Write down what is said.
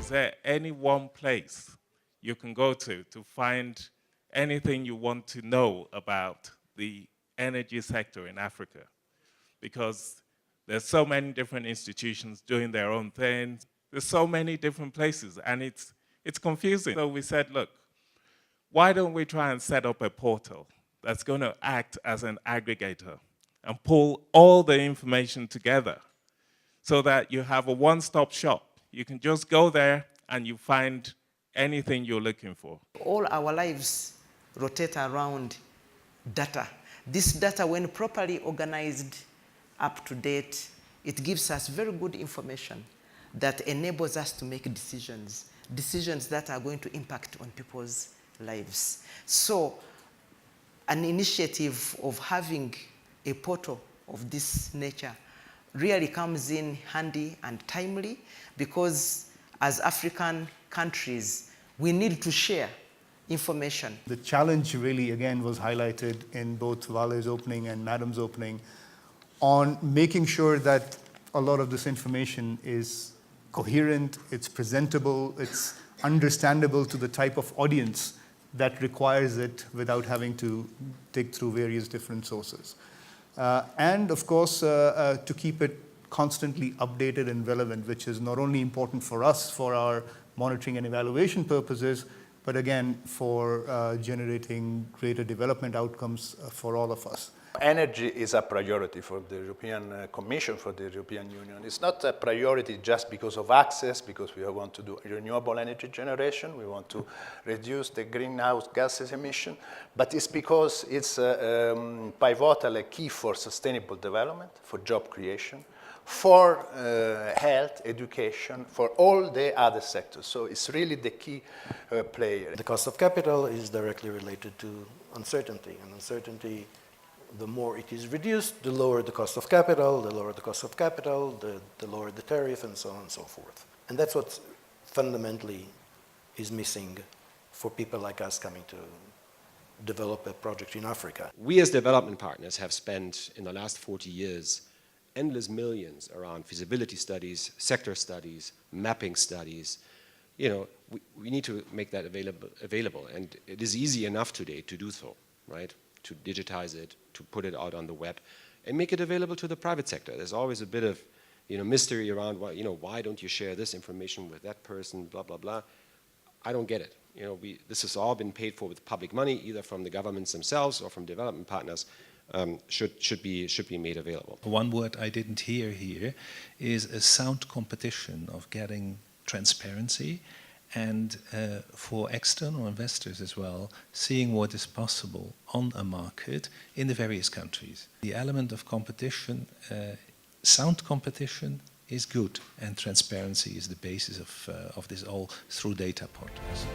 Is there any one place you can go to find anything you want to know about the energy sector in Africa? Because there's so many different institutions doing their own things. There's so many different places, and it's confusing. So we said, look, why don't we try and set up a portal that's going to act as an aggregator and pull all the information together so that you have a one-stop shop. You can just go there and you find anything you're looking for. All our lives rotate around data. This data, when properly organized, up to date, it gives us very good information that enables us to make decisions that are going to impact on people's lives. So an initiative of having a portal of this nature really comes in handy and timely, because as African countries, we need to share information. The challenge really, again, was highlighted in both Vale's opening and Madam's opening on making sure that a lot of this information is coherent, it's presentable, it's understandable to the type of audience that requires it without having to dig through various different sources. And of course, to keep it constantly updated and relevant, which is not only important for us for our monitoring and evaluation purposes, but again, for generating greater development outcomes for all of us. Energy is a priority for the European Commission, for the European Union. It's not a priority just because of access, because we want to do renewable energy generation, we want to reduce the greenhouse gases emission, but it's because it's pivotal, a key for sustainable development, for job creation, for health, education, for all the other sectors. So it's really the key player. The cost of capital is directly related to uncertainty, and uncertainty, the more it is reduced, the lower the cost of capital, the lower the cost of capital, the lower the tariff, and so on and so forth. And that's what fundamentally is missing for people like us coming to develop a project in Africa. We as development partners have spent in the last 40 years endless millions around feasibility studies, sector studies, mapping studies. You know, we need to make that available, and it is easy enough today to do so, right? To digitize it, to put it out on the web, and make it available to the private sector. There's always a bit of, mystery around why don't you share this information with that person, blah blah blah. I don't get it. This has all been paid for with public money, either from the governments themselves or from development partners. Should be made available. One word I didn't hear here is a sound competition of getting transparency, and for external investors as well, seeing what is possible on a market in the various countries. The element of competition, sound competition, is good, and transparency is the basis of this all through data portals.